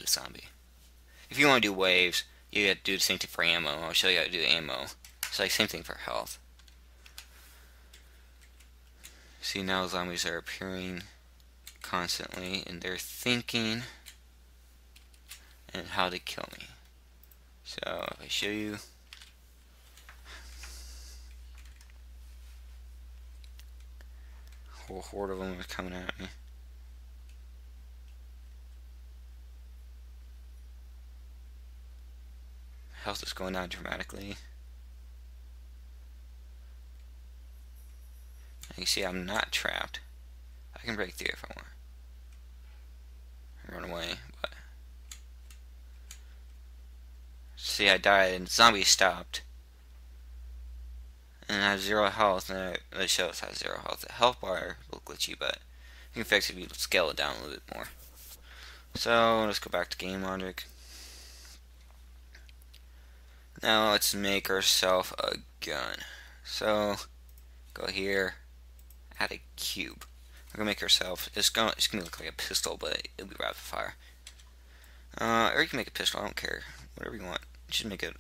the zombie. If you want to do waves, you have to do the same thing for ammo. I'll show you how to do ammo. It's like same thing for health. See, now zombies are appearing constantly, and they're thinking and how to kill me. So if I show you, a whole horde of them are coming at me. Health is going down dramatically. You see, I'm not trapped. I can break through if I want. Run away, but see, I died and the zombie stopped. And I have 0 health, and it shows I have 0 health. The health bar is a little glitchy, but you can fix it if you scale it down a little bit more. So let's go back to game logic. Now let's make ourselves a gun. So go here, add a cube. We're gonna make ourselves. It's gonna look like a pistol, but it'll be rapid fire. Or you can make a pistol. I don't care. Whatever you want. Just make it.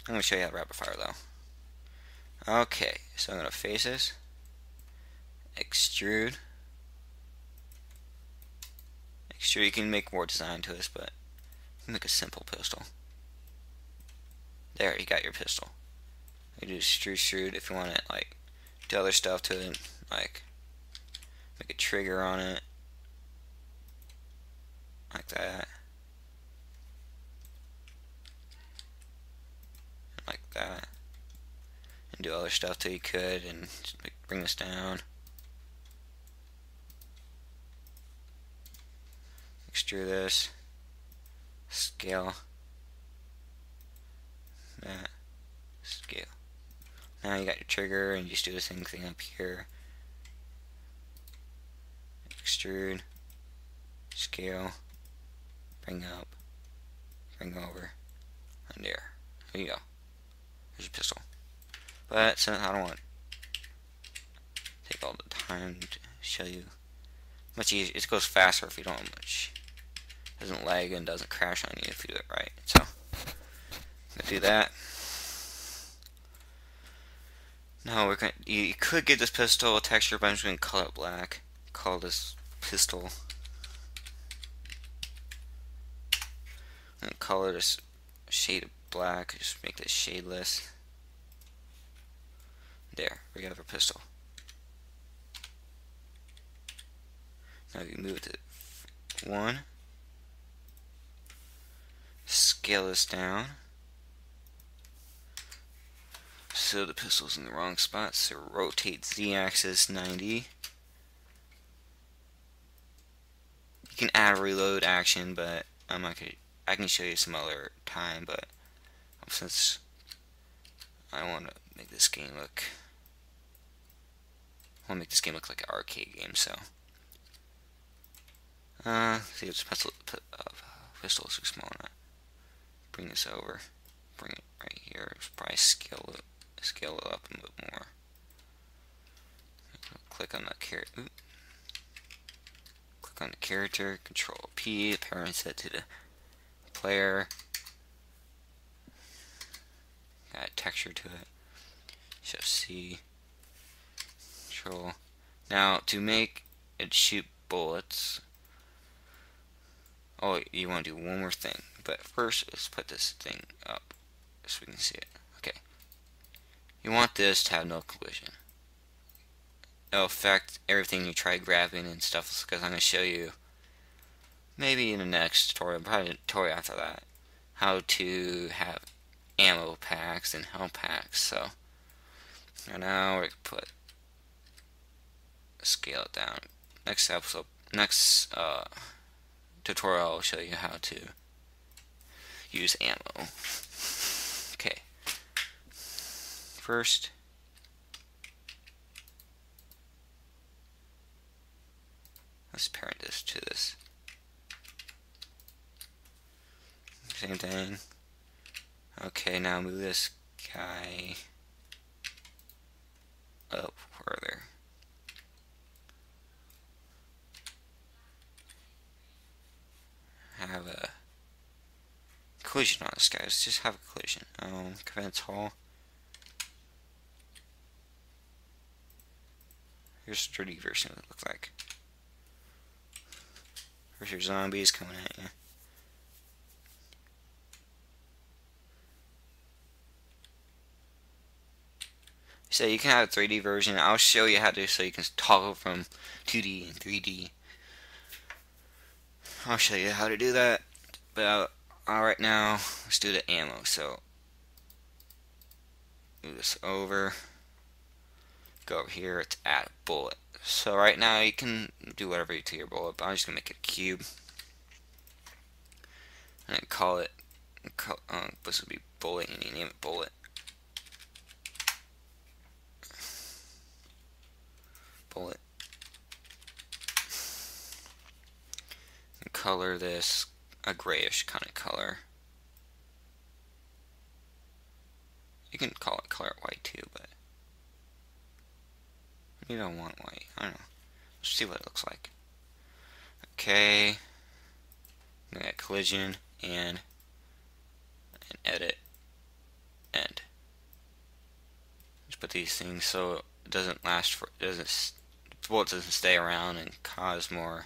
I'm gonna show you how to rapid fire though. Okay, so I'm gonna face this, extrude. Extrude. You can make more design to this, but you can make a simple pistol. There, you got your pistol. You do extrude if you want it, like do other stuff to it, like make a trigger on it, like that, like that, and do other stuff till you could, and just bring this down. Extrude this, scale that, scale. Now you got your trigger, and you just do the same thing up here. Extrude, scale, bring up, bring over, and there. There you go. There's your pistol. But since I don't want to take all the time to show you, much easier. It goes faster if you don't much. Doesn't lag and doesn't crash on you if you do it right. So I'm gonna do that. Now we're gonna. You could give this pistol a texture, but I'm just gonna color it black. Call this pistol. And color this shade of black. Just make this shadeless. There, we have our pistol. Now you move it to 1. Scale this down. So the pistol's in the wrong spot. So rotate Z-axis 90. You can add a reload action, but I'm not gonna. I can show you some other time, but since I want to make this game look, I want to make this game look like an arcade game. So, see, it's pistol is too small now. Bring this over. Bring it right here. Probably scale it up a bit more. Click on the character. Click on the character. Control P. Parent set to the player. Add texture to it. Shift C. Control. Now to make it shoot bullets. Oh, you want to do one more thing, but first let's put this thing up so we can see it. Okay. You want this to have no collision. It'll affect everything you try grabbing and stuff, because I'm going to show you maybe in the next tutorial, probably the tutorial after that, how to have ammo packs and health packs. So now we can put scale it down. Next episode, next tutorial, I'll show you how to use ammo. Okay. First, let's parent this to this. Same thing. Okay, now move this guy up further. Have a collision on this guy. Let's just have a collision. Convents Hall. Here's a 3D version of what it looks like. Here's your zombies coming at you. So you can have a 3D version. I'll show you how to, so you can toggle from 2D and 3D. I'll show you how to do that. But right now, let's do the ammo. So move this over. Go over here to add a bullet. So right now you can do whatever to your bullet, but I'm just gonna make it a cube and then call it. This would be bullet, and you name it bullet. Bullet. And color this a grayish kind of color. You can color it white too, but you don't want white. I don't know. Let's see what it looks like. Okay. I'm gonna collision and edit end. Just put these things so it doesn't last for the bullet doesn't stay around and cause more